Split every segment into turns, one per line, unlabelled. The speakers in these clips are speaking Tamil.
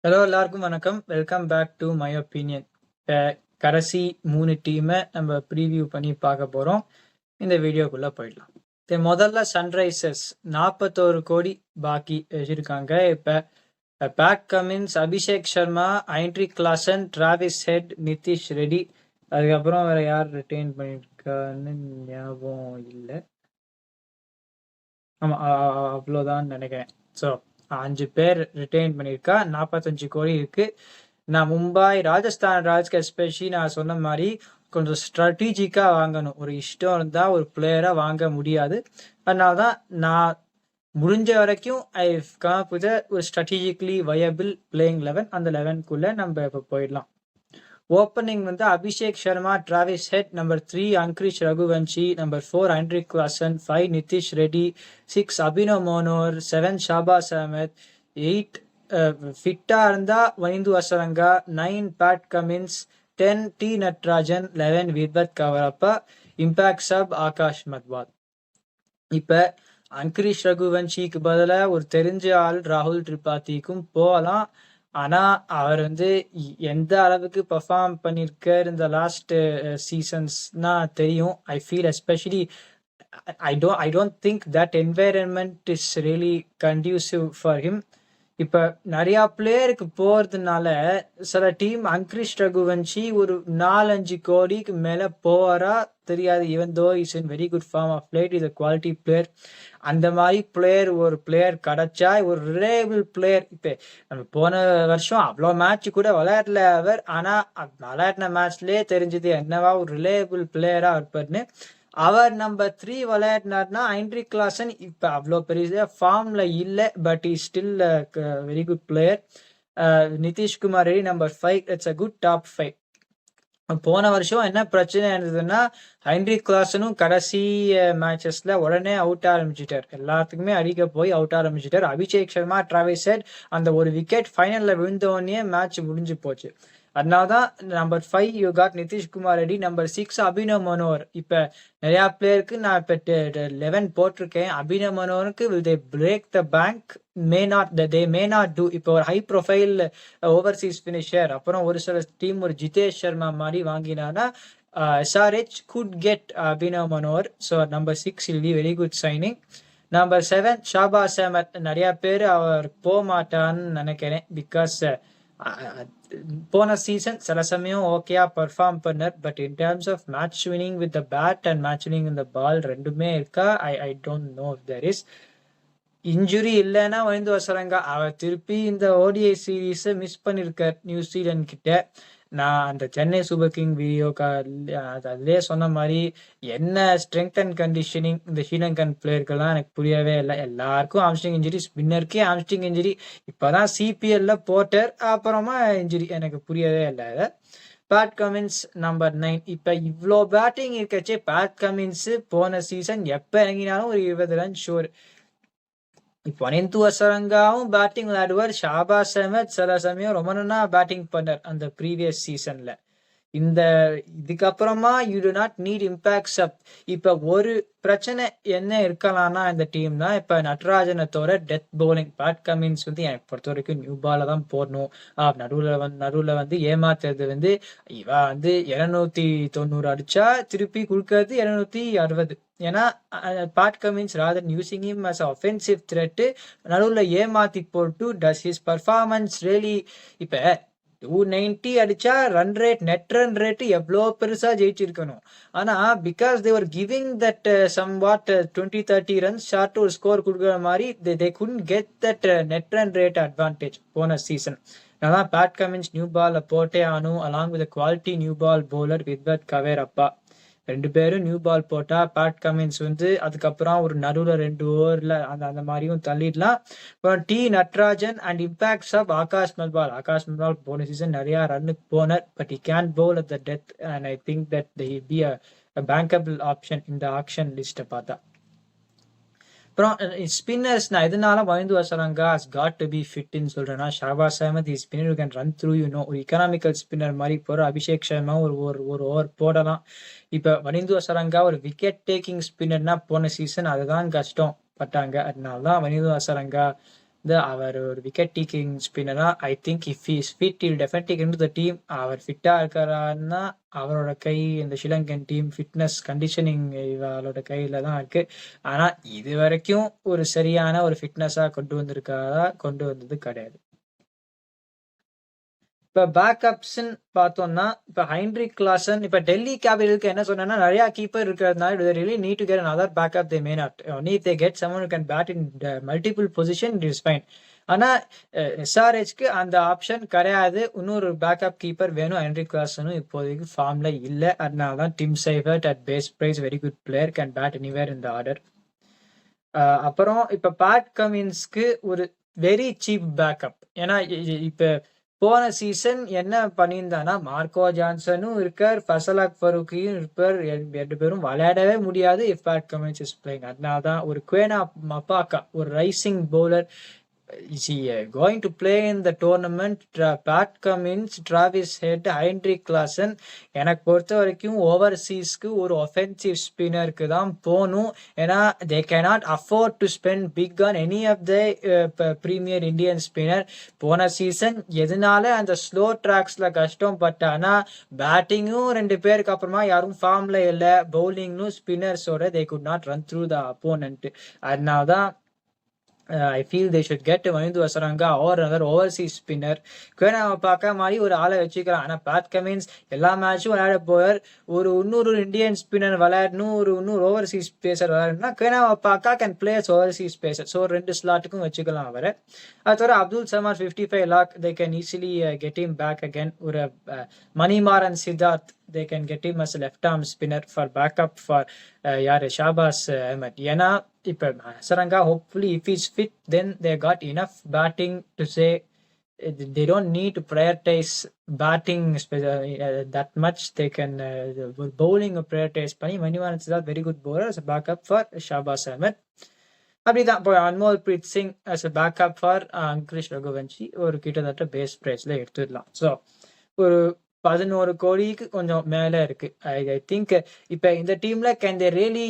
ஹலோ எல்லாருக்கும் வணக்கம். Welcome back to my opinion. கடைசி 3 டீமை நம்ம ப்ரீவியூ பண்ணி பார்க்க போகிறோம். இந்த வீடியோக்குள்ளே போயிடலாம். முதல்ல சன்ரைசர்ஸ் 41 கோடி பாக்கி வச்சிருக்காங்க. இப்போ பேட் கமின்ஸ், அபிஷேக் சர்மா, ஐண்ட்ரி Klaasen, Travis Head, Nitish Reddy, அதுக்கப்புறம் வேற யார் ரிட்டைன் பண்ணியிருக்கான்னு ஞாபகம் இல்லை. ஆமாம், அவ்வளோதான் நினைக்கிறேன். ஸோ 5 பேர் ரிட்டைன் பண்ணியிருக்கா. 45 கோடி இருக்கு. நான் மும்பை, ராஜஸ்தான் ராயல்ஸ்க்கு எஸ்பெஷலி நான் சொன்ன மாதிரி கொஞ்சம் ஸ்ட்ராட்டஜிக்காக வாங்கணும். ஒரு இஷ்டம் இருந்தால் ஒரு பிளேயரை வாங்க முடியாது. அதனால தான் நான் முடிஞ்ச வரைக்கும் ஐ கம் வித் ஒரு ஸ்ட்ராட்டஜிக்கலி வயபிள் பிளேயிங் 11. அந்த 11க்குள்ளே நம்ம இப்போ போயிடலாம். ஓப்பனிங் வந்து Abhishek Sharma, Travis Head, number 3 Angkrish Raghuvanshi, number 4 ஆண்ட்ரி கிளாசன், 5 நிதிஷ் ரெட்டி, 6 அபினவ் மோனோர், 7 ஷாபாஸ் அஹமத், 8 ஃபிட்டா இருந்தா Wanindu Hasaranga, 9 Pat Cummins, 10 T Natarajan, 11 Vidwath Kaverappa, impact sub Akash Madhwal. இப்ப அங்கிரிஷ் ரகுவன்ஷிக்கு பதிலாக ஒரு தெரிஞ்ச ஆள் ராகுல் திரிபாதிக்கும் போகலாம். ஆனா அவர் வந்து எந்த அளவுக்கு பெர்ஃபார்ம் பண்ணிருக்கார் இந்த லாஸ்ட் சீசன்ஸ்னா தெரியும். I feel especially I don't think that environment is really conducive for him. இப்ப நிறைய பிளேயருக்கு போறதுனால சில டீம் அங்கிரிஷ் ரகுவன்ஷி ஒரு 4-5 கோடிக்கு மேல போறா தெரியாது. Even though is in very good form of player, is a quality player. அந்த மாதிரி ஒரு பிளேயர் கிடைச்சா ஒரு ரிலேபிள் பிளேயர். இப்ப நம்ம போன வருஷம் அவ்வளோ மேட்ச் கூட விளையாடல அவர். ஆனா விளையாடின மேட்ச்லயே தெரிஞ்சது என்னவா ஒரு ரிலேபிள் பிளேயரா இருப்பார்னு. அவர் நம்பர் 3 விளையாடினார்னா ஐண்ட்ரி கிளாசன் இப்ப அவ்வளோ பெரிய ஃபார்ம்ல இல்லை, but is still very good player. Nitish Kumar Reddy number 5, it's a good top 5. போன வருஷம் என்ன பிரச்சனை இருந்ததுன்னா ஹென்ரி கிளாசனும் கடைசி மேட்சஸ்ல உடனே அவுட் ஆரம்பிச்சிட்டார். எல்லாத்துக்குமே அடிக்க போய் அவுட் ஆரம்பிச்சிட்டார். அபிஷேக் சர்மா, டிராவிஸ் ஹெட் அந்த ஒரு விக்கெட் ஃபைனல்ல விழுந்தோடனே மேட்ச் முடிஞ்சு போச்சு. அதனால்தான் number 5 you got Nitish Kumar Reddy, number 6 Abhinav Manohar. இப்ப நிறைய பிளேயருக்கு நான் இப்ப 11 போட்டிருக்கேன். அபினவ் மனோருக்கு will they break the bank, may not do. இப்போ ஒரு ஹை ப்ரொஃபைல் ஓவர்சீஸ் பினிஷர், அப்புறம் ஒரு சில டீம் ஒரு ஜிதேஷ் சர்மா மாதிரி வாங்கினானா SRH could get Abhinav Manohar. So number 6 will be very good signing. Number 7 Shahbaz Ahmed. நிறைய பேர் அவர் போக மாட்டான்னு நினைக்கிறேன். பிகாஸ் போன சீசன் சில சமயம் ஓகேயா பர்ஃபார்ம் பண்ணார். But in terms of match winning with the bat and match winning with the ball ரெண்டுமே இருக்கா. I don't know if there is. Injury இல்லைன்னா வைந்து வசரங்க அவர் திருப்பி இந்த ஓடிஐ சீரீஸை மிஸ் பண்ணியிருக்கார் நியூசிலாந்து கிட்ட. நான் அந்த சென்னை சூப்பர் கிங் வீடியோக்கா அதுலேயே சொன்ன மாதிரி என்ன ஸ்ட்ரென்த் அண்ட் கண்டிஷனிங் இந்த ஸ்ரீலங்கன் பிளேயர்கள்லாம் எனக்கு புரியவே இல்லை. எல்லாருக்கும் ஆம்ஸ்ட்ரிங் இன்ஜுரி, ஸ்பின்னருக்கே ஆம்ஸ்ட்ரிங் இன்ஜுரி, இப்போதான் சிபிஎல்ல போட்டார், அப்புறமா இன்ஜுரி. எனக்கு புரியவே இல்லை. Pat Cummins number 9. இப்ப இவ்வளோ பேட்டிங் இருக்கச்சே பேட் கமின்ஸ் போன சீசன் எப்ப இறங்கினாலும் ஒரு 20 ரன் ஷோர். இப்போ வைந்து அசரங்காவும் பேட்டிங் விளையாடுவார். ஷாபாஸ் அஹமத் சில சமயம் ரொம்ப நல்லா பேட்டிங் பண்ணார் அந்த ப்ரீவியஸ் சீசன்ல. இதுக்கப்புறமா you do not need impact up. இப்ப ஒரு பிரச்சனை என்ன இருக்கலாம்னா இந்த டீம்னா இப்ப நட்ராஜனை தவிர டெத் பவுலிங். பேட் கமின்ஸ் வந்து எனக்கு பொறுத்த வரைக்கும் நியூ பால தான் போடணும். நடுவுல வந்து ஏமாத்துறது வந்து இவ வந்து 290 அடிச்சா திருப்பி கொடுக்கறது 260. ஏன்னா Pat Cummins rather using him as offensive threat நடுவுல ஏமாத்தி போட்டு டஸ் ஹிஸ் பர்ஃபார்மன்ஸ் ரியலி. இப்ப 290 அடிச்சா run rate, net run rate எவ்வளோ பெருசா ஜெயிச்சிருக்கணும். ஆனா because they were giving that somewhat 20-30 runs short ஒரு ஸ்கோர் கொடுக்குற மாதிரி they couldn't get that net run rate advantage போன சீசன். அதான் பேட் கமின்ஸ் நியூ பால்ல போட்டே ஆனும் along with quality new ball bowler Vidwath Kaverappa. 2 பேரும் நியூ பால் போட்டா பேட் கமின்ஸ் வந்து அதுக்கப்புறம் ஒரு நடுவில் 2 ஓவர்ல அந்த மாதிரியும் தள்ளிடலாம். அப்புறம் T Natarajan and impacts of Akash Madhwal. Akash Madhwal போன சீசன் நிறைய ரன்னுக்கு போனார். But he can bowl at the death and I think that they will be a bankable option இந்த ஆக்ஷன் லிஸ்ட்டை பார்த்தா. அப்புறம் ஸ்பின்னர்ஸ் நான் எதனால Wanindu Hasaranga has got to be ஃபிட்னு சொல்றேன்னா Shahbaz Ahmed is spinner you can run through ஒரு எக்கனாமிக்கல் ஸ்பின்னர் மாதிரி போற. அபிஷேக் சர்மா ஒரு ஓவர் போடலாம். இப்ப வைந்து அசரங்கா ஒரு விக்கெட் டேக்கிங் ஸ்பின்னர்னா போன சீசன் அதுதான் கஷ்டம் பட்டாங்க. அதனாலதான் வைந்து அசரங்கா அவர் ஒரு விக்கெட் டேக்கிங் ஸ்பின்னரா I think if is fit he'll definitely in the team. அவர் ஃபிட்டா இருக்கிறாருன்னா அவரோட கை இந்த ஸ்ரீலங்கன் டீம் ஃபிட்னஸ் கண்டிஷனிங் இவரோட கையில தான் இருக்கு. ஆனா இது வரைக்கும் ஒரு சரியான ஒரு ஃபிட்னஸா கொண்டு வந்தது கிடையாது. இப்ப பேக்கப்ஸ்ன்னு பார்த்தோம்னா இப்ப ஹைன்ரிக் கிளாசன் இப்ப டெல்லி கேபிட்டலுக்கு என்ன சொன்னா நிறைய கீப்பர் இருக்கிறதுனால they really need to get another backup. They may not, only if they get someone who can bat in multiple position it is fine. ஆனா எஸ்ஆர்ஹெச்க்கு அந்த ஆப்ஷன் கிடையாது. இன்னொரு பேக்கப் கீப்பர் வேணும். ஹென்ரிக் கிளாசனும் இப்போதைக்கு ஃபார்ம்ல இல்ல. அதனால தான் Tim Seifert at base price very good player can bat anywhere in the order. அப்புறம் இப்ப பேட் கமின்ஸ்க்கு ஒரு வெரி சீப் பேக்கப். ஏன்னா இப்ப போன சீசன் என்ன பண்ணியிருந்தானா மார்க்கோ ஜான்சனும் இருக்கார், ஃபசலாக் ஃபரூக்கியும் இருப்பார். 2 பேரும் விளையாடவே முடியாது if Pat Cummins is playing. அதனாலதான் ஒரு குவேனா மப்பாக்கா ஒரு rising bowler is he going to play in the tournament? Pat Cummins, Travis Head, Heinrich Klaasen. எனக்கு பொறுத்த வரைக்கும் ஓவர்சீஸ்க்கு ஒரு ஒஃபென்சிவ் ஸ்பின்னருக்கு தான் போகணும். ஏன்னா they cannot afford to spend big on any of the premier Indian spinner. போன சீசன் எதனால அந்த ஸ்லோ ட்ராக்ஸ்ல கஷ்டம் பட்டானா பேட்டிங்கும் 2 பேருக்கு அப்புறமா யாரும் ஃபார்ம்ல இல்லை, பவுலிங்கும் ஸ்பின்னர்ஸோட they could not run through the opponent. அதனால தான் I feel they should get Mahindu Hasaranga or another overseas spinner. குவேனாவை பார்க்க மாதிரி ஒரு ஆளை வச்சுக்கலாம். ஆனா பேட் கமின்ஸ் எல்லா மேட்சும் விளையாட போவார். இன்னொரு இந்தியன் ஸ்பின்னர் விளையாடணும், இன்னொரு ஓவர்சீஸ் பேசர் விளையாடணும்னா குவேனாவை பார்க்க can players overseas pacer. So 2 ஸ்லாட்டுக்கும் வச்சுக்கலாம் அவரை. அது தவிர Abdul சமார் 55 lakh they can easily get him back again. ஒரு Manimaran Siddharth they can get him as a left arm spinner for backup for யாரு ஷாபாஸ் அஹமத். ஏன்னா இப்ப Hasaranga hopefully if he's fit then they got enough batting to say they don't need to prioritize batting that much. They can bowling prioritize பண்ணி Manimaran Siddharth very good bowler as a backup for Shahbaz Ahmed. அப்படிதான் இப்போ Anmolpreet Singh as a backup for Angkrish Raghuvanshi ஒரு கிட்டத்தட்ட பேஸ் பிரைஸ்ல எடுத்துடலாம். ஸோ ஒரு 11 கோடிக்கு கொஞ்சம் மேல இருக்கு. ஐ திங்க் இப்ப இந்த டீம்ல கேன் தே ரியலி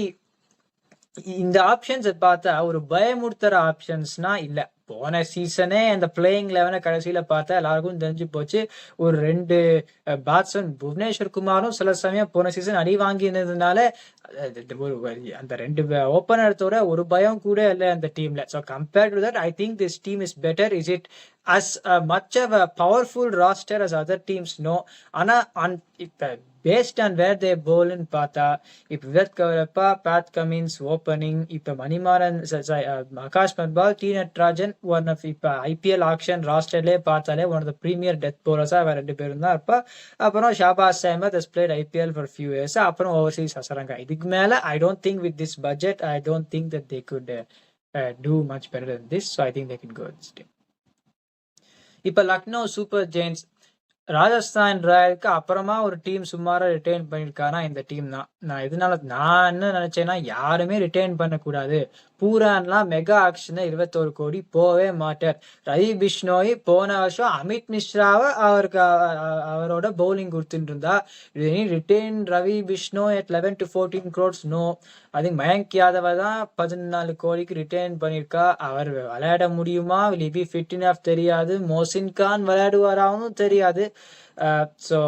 இந்த ஆப்ஷன்ஸ் பார்த்தா ஒரு பயமுறுத்துற ஆப்ஷன்ஸ்னா இல்ல. போன சீசனே அந்த பிளேயிங் 11 கடைசியில பார்த்தா எல்லாருக்கும் தெரிஞ்சு போச்சு. ஒரு 2 பேட்ஸ்மேன் புவனேஸ்வர் குமாரும் சில சமயம் போன சீசன் அடி வாங்கினதுனால அந்த 2 ஓப்பனர்த்தோட ஒரு பயம் கூட இல்லை அந்த டீம்ல. So compared to that I think this team is better. Is it as much of a powerful roster as other teams? No. ஆனா இப்ப based on where they bowl in பார்த்தா இப்ப Vidwath Kaverappa, Pat Cummins opening, இப்ப Manimaran, Akash Madhwal, T Natarajan one of இப்ப ஐபிஎல் ஆக்ஷன் ராஸ்டர்லேயே பார்த்தாலே one of the premier death போலர்ஸா வேற 2 பேரும் தான் இருப்பா. அப்புறம் Shahbaz Ahmed has played IPL for few years. அப்புறம் ஓவர்சீஸ் ஹசரங்கா. இதுக்கு மேல I don't think with this budget I don't think that they could do much better than this. So I think they can go this team. இப்ப லக்னோ சூப்பர் ஜெயின்ஸ் ராஜஸ்தான் ராயலுக்கு அப்புறமா ஒரு டீம் சுமாரா ரிட்டைன் பண்ணிருக்கானா இந்த டீம் தான். நான் என்ன நினைச்சேன்னா யாருமே ரிட்டைன் பண்ணக்கூடாது, பூரான்லாம் மெகா ஆக்ஷன் 21 கோடி போவே மாட்டார். ரவி பிஷ்ணோய் போன வருஷம் அமித் மிஸ்ராவை அவரோட பவுலிங் கொடுத்துட்டு இருந்தா. Retain Ravi Bishnoi at 11 to 14 crores no. அது மயங்க் யாதவ தான் 14 கோடிக்கு ரிட்டைன் பண்ணிருக்கா. அவர் விளையாட முடியுமா, will he be fit enough தெரியாது. மோசின் கான் விளையாடுவாராவும் தெரியாது. So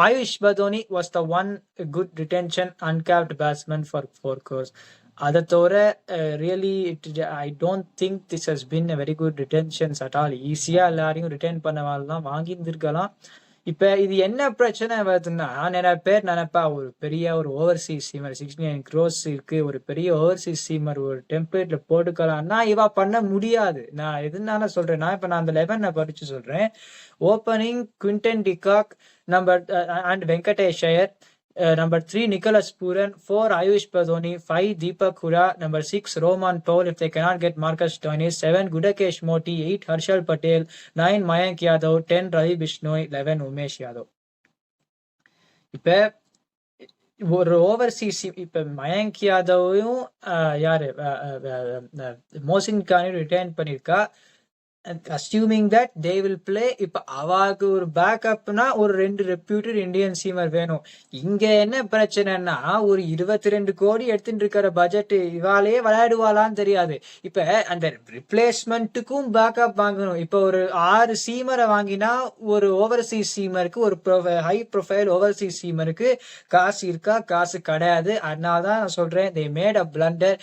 Ayush Badoni was the one good retention uncapped batsman for 4 crores. அதை தவிர really I don't think this has been a very good retentions at all. ஈஸியா எல்லாரையும் ரிட்டைன் பண்ணவாள் தான் வாங்கியிருந்திருக்கலாம். இப்ப இது என்ன பிரச்சனை வருதுன்னா நிறைய பேர் நினைப்பா ஒரு பெரிய ஒரு ஓவர்சீஸ் சீமர் 69 crores இருக்கு, ஒரு பெரிய ஓவர்சீஸ் சீமர் ஒரு டெம்ப்ளேட்ல போட்டுக்கலாம்னா இவா பண்ண முடியாது. நான் எதுனால சொல்றேன்னா இப்ப நான் அந்த 11 படிச்சு சொல்றேன். Opening Quinton de Kock number and Venkatesh Iyer, number 3 Nicholas Puran, 4 Ayush Badoni, 5 Deepak Hura, number 6 Roman Paul if they cannot get Marcus Stoinis, 7 Gudakesh Moti, 8 Harshal Patel, 9 Mayank Yadav, 10 Ravi Bishnoi, 11 Umesh Yadav. இப்ப ஒரு ஓவர்சீஸ் இப்ப மயங்க் யாதவையும் யாரு மோசின் கானையும் ரிட்டைன் பண்ணிருக்கா. Assuming that they will play. இப்ப அவாக்கு ஒரு பேக்கப்னா ஒரு 2 ரெப்யூட்டட் இந்தியன் சீமர் வேணும். இங்க என்ன பிரச்சனைன்னா ஒரு 22 கோடி எடுத்துட்டு இருக்கிற பட்ஜெட் இவாலே விளையாடுவாளான்னு தெரியாது. இப்ப அந்த ரிப்ளேஸ்மெண்ட்டுக்கும் பேக்கப் வாங்கணும். இப்ப ஒரு 6 சீமரை வாங்கினா ஒரு ஓவர்சீஸ் சீமருக்கு ஒரு ஹை ப்ரொஃபைல் ஓவர்சீஸ் சீமருக்கு காசு இருக்கா? காசு கிடையாது. அதனாலதான் நான் சொல்றேன், they made a blunder.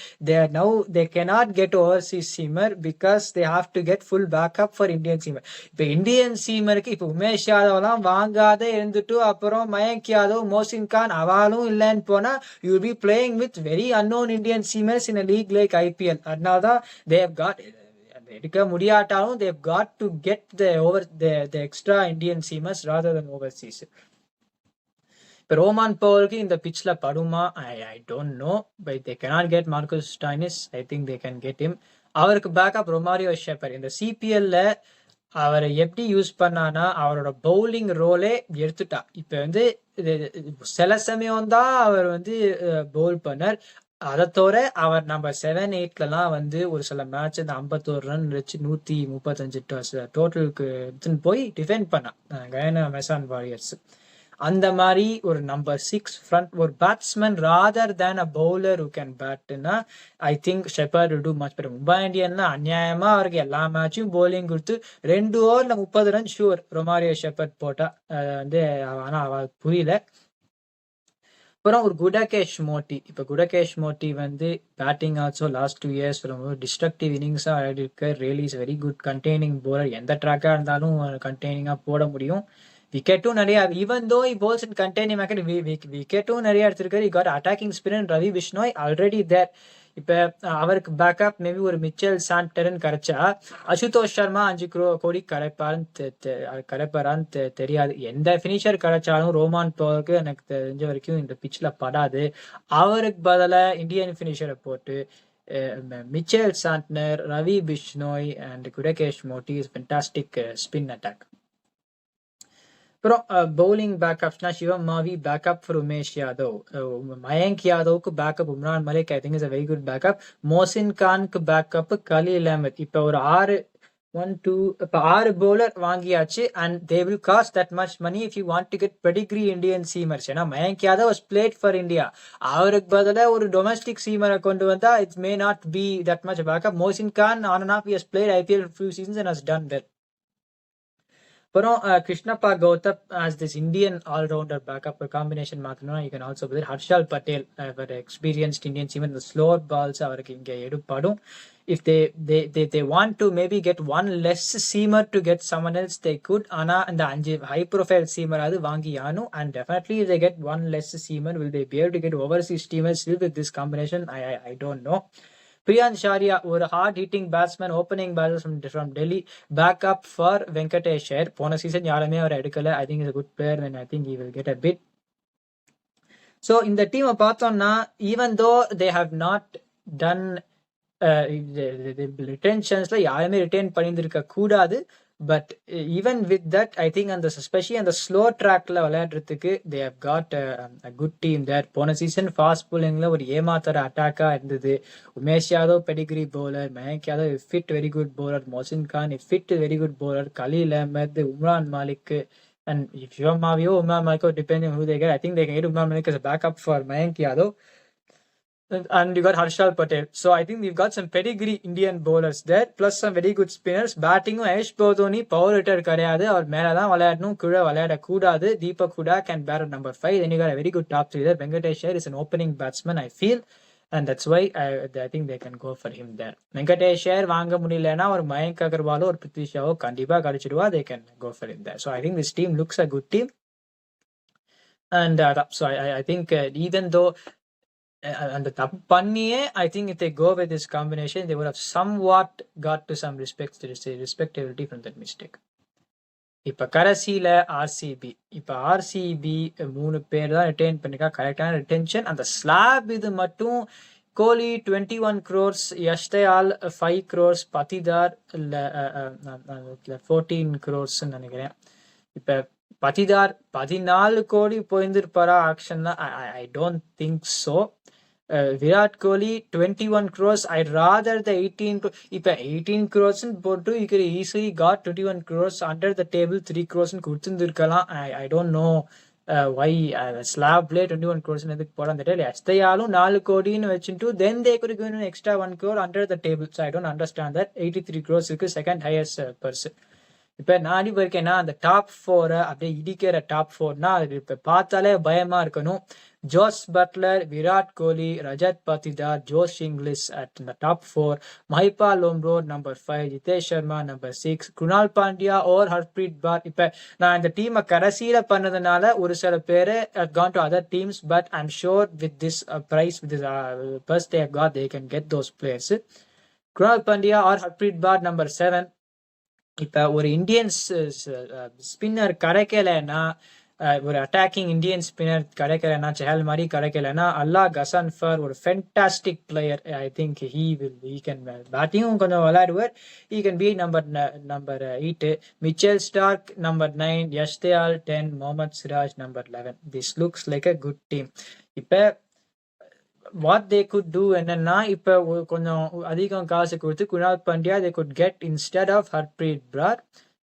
They cannot get overseas seamer because they have to get full backup for Indian seamer. இப்ப இந்தியன் சீமருக்கு இப்ப உமேஷ் யாதவ்லாம் வாங்காத இருந்துட்டு அப்புறம் மயங்க் யாதவ், மோசின் கான் அவாலும் இல்லைன்னு போனா you will be playing with very unknown Indian seamers in a league like IPL. அதனாலதான் they have got எடுக்க முடியாட்டாலும் they have got to get the extra Indian seamers rather than overseas. இப்போ ரோமான் பவருக்கு இந்த பிச்ல படுமா? I don't know. But they cannot get Marcus Stoinis. I think they can get him. அவருக்கு பேக்கப் ரொமாரியோ ஷெப்பர். இந்த சிபிஎல்ல அவரை எப்படி யூஸ் பண்ணானா அவரோட பவுலிங் ரோலே எடுத்துட்டா. இப்ப வந்து சில சமயம் தான் அவர் வந்து பவுல் பண்ணார். அதை தவிர அவர் நம்ம 7-8லாம் வந்து ஒரு சில மேட்ச் இந்த 51 ரன் வச்சு 135 டோட்டலுக்கு எடுத்துன்னு போய் டிஃபெண்ட் பண்ணான் கயனா மெசான் வாரியர்ஸ். அந்த மாதிரி ஒரு நம்பர் 6 ஃப்ரண்ட் ஒரு batsman rather than a bowler who can பேட்னா I think Shepherd will do much better. Mumbai இந்தியன்ல அநியாயமா அவருக்கு எல்லா மேட்சும் பவுலிங் கொடுத்து 2 ஓவர்ல 30 ரன் ஷூர் ரொமாரியோ ஷெப்பர்ட் போட்டா வந்து ஆனா அவளுக்கு புரியல. அப்புறம் ஒரு குடகேஷ் மோட்டி. இப்போ குடகேஷ் மோட்டி வந்து பேட்டிங் ஆல்சோ லாஸ்ட் 2 இயர்ஸ் ரொம்ப டிஸ்ட்ரக்டிவ் இன்னிங்ஸா ஆடி இருக்கு. Really is very good containing bowler. எந்த ட்ராக்கா இருந்தாலும் கண்டெய்னிங்கா போட முடியும். விக்கெட்டும் நிறைய, even though he bowls in containing market, விக்கெட்டும் நிறைய எடுத்திருக்காரு. he got attacking spinner Ravi Bishnoi already there. இப்ப அவருக்கு பேக்கப் மேபி ஒரு மிச்சல் சாண்டர்ன்னு கிடைச்சா அசுதோஷ் சர்மா 5 கோடி கரைப்பாரான்னு தெரியாது. எந்த பினிஷர் கிடைச்சாலும் ரோமான் பவருக்கு எனக்கு தெரிஞ்ச வரைக்கும் இந்த பிச்ல படாது. அவருக்கு பதிலா இந்தியன் பினிஷரை போட்டு Mitchell Santner, Ravi Bishnoi and Gudakesh Motie is fantastic spin attack. அப்புறம் பவுலிங் பேக்கப்ஸ்னா சிவம் மாவி பேக்கப் ஃபார் உமேஷ் யாதவ். மயங்க் யாதவுக்கு backup Umran Malik I think is a very good backup. Mohsin கானுக்கு பேக்கப் கலீல் அஹமத். இப்போ ஒரு 6 பவுலர் வாங்கியாச்சு. And they will cost that much money if you want to get pedigree Indian seamers. ஏன்னா Mayank Yadav was played for India. அவருக்கு பதிலாக ஒரு டொமஸ்டிக் சீமரை கொண்டு வந்தா it's may not be that much backup. Mohsin Khan on and off he has played IPL few seasons and has done well. அப்புறம் Krishnappa Gowtham as this Indian all-rounder backup combination மாற்றணும்னா you can also put Harshal Patel for experienced Indian seaman. The slower balls அவருக்கு இங்கே எடுப்படும். If they want to maybe get one less seamer to get someone else they could. ஆனா இந்த 5 high profile seamer அது வாங்கி ஆனும். And definitely if they get one less seamer will they be able to get overseas teamers still with this combination? I don't know. Priyan Sharia ஒரு hard hitting batsman, opening batsman from Delhi, backup for Venkatesh Iyer. போன சீசன் யாருமே அவர் எடுக்கல. I think is a good player and I think he will get a bit. So இந்த டீமை பார்த்தோம்னா even though they have not done ரிட்டென்ஷன்ஸ்ல யாருமே ரிட்டைன் பண்ணியிருக்க கூடாது. But even with that I think அந்த எஸ்பெஷலி அந்த ஸ்லோ ட்ராக்ல விளையாடுறதுக்கு they have got a good team there. போன சீசன் ஃபாஸ்ட் bowlingல ஒரு ஏமாத்துற அட்டாக்கா இருந்தது. Umesh Yadav pedigree bowler, Mayank Yadav fit very good bowler, Mohsin Khan fit very good bowler, Khaleel Ahmed, Umran Malik and if Shivam Mavi or Umran Malik, depending on who they get, I think they can get Umran Malik as a backup for Mayank Yadav. And you got Harshal Patel. So I think we've got some pedigree Indian bowlers there, plus some very good spinners. Batting Ash Bodoni power hitter கிடையாது. அவர் மேல தான் விளையாடணும், கீழே விளையாட கூடாது. Deepak Huda can bat at number 5. Then you got a very good top 3 there. Venkatesh Iyer is an opening batsman, I feel. And that's why I think they can go for him there. Venkatesh Iyer வாங்க முடியலன்னா ஒரு மயங்க் அகர்வாலோ ஒரு பிருத்வி ஷாவோ கண்டிப்பா கிடைச்சிடுவா. they can go for him there. So I think this team looks a good team. And so I think even though அந்த தப்பு பண்ணியே I think if they go with this combination they would have somewhat got to some respectability from that mistake. இப்ப கடைசியில ஆர்சிபி. இப்ப ஆர்சிபி 3 பேர் தான் ரிட்டைன் பண்ணிருக்கா. கரெக்டான ரிட்டென்ஷன். அந்த ஸ்லாப் இது மட்டும் கோலி 21 crores, யஷ்தயால் 5 crores, பத்திதார் 14 crores நினைக்கிறேன். இப்ப பத்திதார் 14 கோடி போயிருந்திருப்பாரா ஆக்ஷன்னா? I don't think so. Virat Kohli 21 crores. I'd rather the 18 இப்போ 18 crores போட்டு you could easily got 21 crores under the table 3 crores கொடுத்துருக்கலாம். I don't know why slab play 21 crores எதுக்கு போடான்னு தெரியல. எஸ்தையாலும் 4 கோடின்னு வச்சுட்டு then they could give an extra 1 crore under the table. So I don't understand that. 83 crores இருக்கு second highest person. இப்போ நான் இப்போ இருக்கேன்னா அந்த டாப் 4 அப்படியே இடிக்கிற டாப் 4னா அது இப்போ பார்த்தாலே பயமா இருக்கணும். Jos Buttler, Virat Kohli, Rajat Patidar, Josh Inglis at இந்த top 4, Mahipal Lomror number 5, Jitesh Sharma number 6, Krunal Pandya or Harpreet Brar. இப்போ நான் இந்த டீமை கடைசியில பண்ணதுனால ஒரு சில பேர் gone to other teams, but I'm sure with this price, with this first they have got, they can get those players. Krunal Pandya or Harpreet Brar number 7. இப்போ ஒரு இந்தியன் ஸ்பின்னர் கிடைக்கலன்னா, ஒரு அட்டாக்கிங் இந்தியன் ஸ்பின்னர் கிடைக்கலன்னா, செஹல் மாதிரி கிடைக்கலன்னா, கசான்ஃபர் ஒரு fantastic player. I think he can பேட்டிங்கும் கொஞ்சம் விளையாடுவார். He can be number 8. Mitchell Starc number 9, Yash Dayal 10, Mohammed Siraj number 11. This looks like a good team. இப்போ what they could do என்னன்னா, இப்போ கொஞ்சம் அதிகம் காசு கொடுத்து Kunal Pandya they could get instead of Harpreet Brar.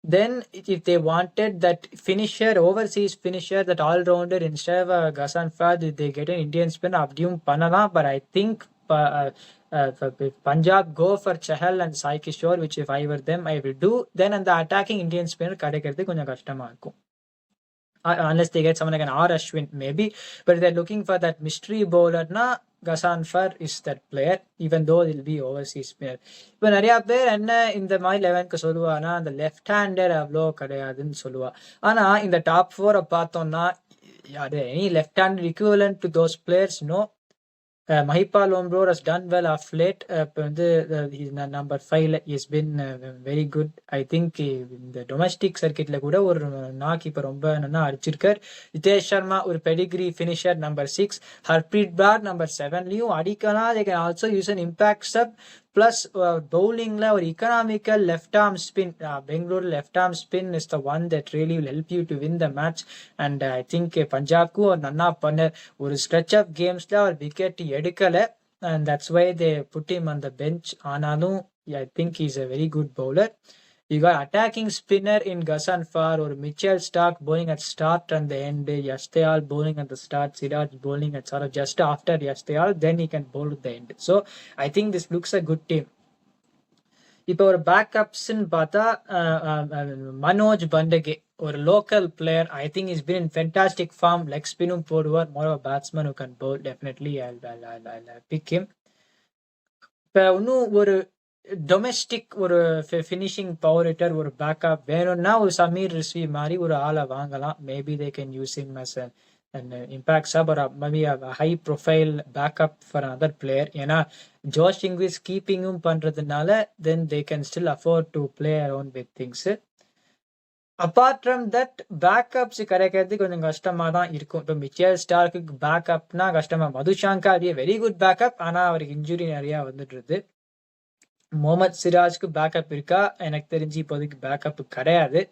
Then if they wanted that finisher, overseas finisher, that all-rounder instead of Ghassan Fad, they get an Indian spin அப்படியும் பண்ணலாம். But I think Punjab go for Chahal and Sai Kishore, which if I were them I will do. Then அந்த attacking Indian spinner கிடைக்கிறது கொஞ்சம் கஷ்டமா இருக்கும். Unless they get someone like an R. Ashwin maybe. But if they're looking for that mystery bowler na, Ghasanfar is that player, even though it'll be overseas player. இப்போ நிறைய பேர் என்ன இந்த மாதிரி 11க்கு சொல்லுவானா, அந்த லெஃப்ட் ஹேண்டர் அவ்வளோ கிடையாதுன்னு சொல்லுவா. ஆனா இந்த டாப் 4 பார்த்தோம்னா any left hander equivalent to those players no. Mahipa Lomro has done well of late. He's number 5. He's been very good. I think இந்த டொமஸ்டிக் சர்க்கிட்ல கூட ஒரு நாக் இப்போ ரொம்ப நல்லா அடிச்சிருக்கார். ஜிதேஷ் சர்மா ஒரு Pedigree finisher number 6. Harpreet Brar number 7லையும் அடிக்கலாம். they can also use an impact sub. Plus bowlingல ஒரு economical left arm spin. Bengaluru left arm spin is the one that really will help you to win the match. And I think பஞ்சாப்க்கு ஒரு நன்னா பண்ணர். ஒரு stretch of gamesல ஒரு விக்கெட் எடுக்கல. And that's why they put him on the bench. ஆனாலும் I think he's a very good bowler. You got attacking spinner in Ghasanfar or Mitchell Stark bowling at start and the end, Yash Dayal bowling at the start, Siraj bowling at sort of just after Yash Dayal, then he can bowl at the end. So I think this looks a good team. இப்போ ஒரு பேக்கப்ஸ்ன்னு பார்த்தா மனோஜ் பண்டகே ஒரு local player. I think is been in fantastic form. Leg ஸ்பின்னும் போடுவார். More batsman who can bowl. Definitely I pick him. இப்போ இன்னும் ஒரு டொமெஸ்டிக் ஒரு ஃபினிஷிங் பவர் ஹிட்டர் ஒரு பேக்கப் வேணும்னா ஒரு சமீர் ரிஸ்வி மாதிரி ஒரு ஆளை வாங்கலாம். Maybe they can use him as an impact sub or maybe a high profile backup for another player. ஏன்னா ஜோஷ் இங்கிலீஷ் கீப்பிங்கும் பண்றதுனால then they can still afford to play around with things. Apart from that backups கிடைக்கிறது கொஞ்சம் கஷ்டமா தான் இருக்கும். இப்போ மிச்சல் ஸ்டார்க்கு பேக்கப்னா கஷ்டமா. மதுஷாங்கா வெரி குட் பேக்கப், ஆனா அவருக்கு இன்ஜுரி நிறைய வந்துடுது. முகமது சிராஜ்க்கு பேக்கப் இருக்கா? எனக்கு தெரிஞ்சு இப்போதைக்கு பேக்கப் கிடையாது.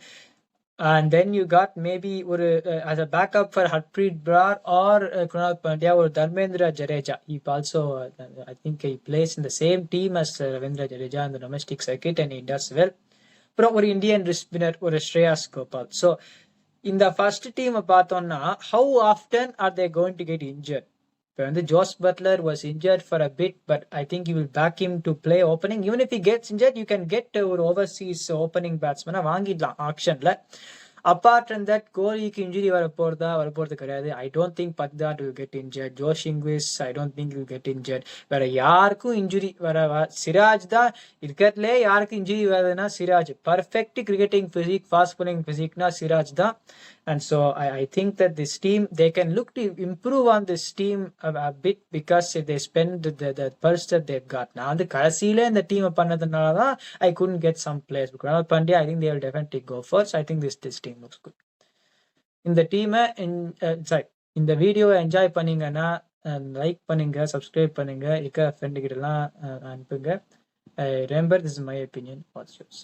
And then you got maybe as a backup for Harpreet Brar or Krunal Pandya or Dharmendra Jadeja. He also, I think he plays in the same team as Ravindra Jadeja in the domestic circuit and he does well. But ஒரு இந்தியன் spinner ஒரு Shreyas Gopal. So in the first team பார்த்தோம்னா how often are they going to get injured? இப்போ Josh Butler was injured for a bit, but I think you will back him to play opening. Even if he gets injured, you can get ஒரு overseas opening batsman வாங்கிடலாம் ஆக்ஷன்ல. Apart from that, கோலிக்கு இன்ஜுரி வரப்போறது கிடையாது. I don't think Patidar will get injured. Josh Inglis I don't think will get injured. வேற யாருக்கும் இன்ஜுரி சிராஜ் தான் இருக்கிறதுலே யாருக்கும் இன்ஜுரி வருதுன்னா Siraj. Perfect cricketing physique, fast bowling பிசிக்னா சிராஜ் தான். And so I think that this team, they can look to improve on this team a bit because if they spend the purse that they've got. நான் கடைசியில இந்த டீம் பண்ணதுனால தான் I couldn't get some players. Krunal Pandya, I think they will definitely go first. I think this team looks good. இந்த டீமை இந்த வீடியோவை என்ஜாய் பண்ணீங்கன்னா லைக் பண்ணுங்க, சப்ஸ்கிரைப் பண்ணுங்க, ஃப்ரெண்டு கிட்ட எல்லாம் அனுப்புங்க. Remember, this is my opinion. What's yours?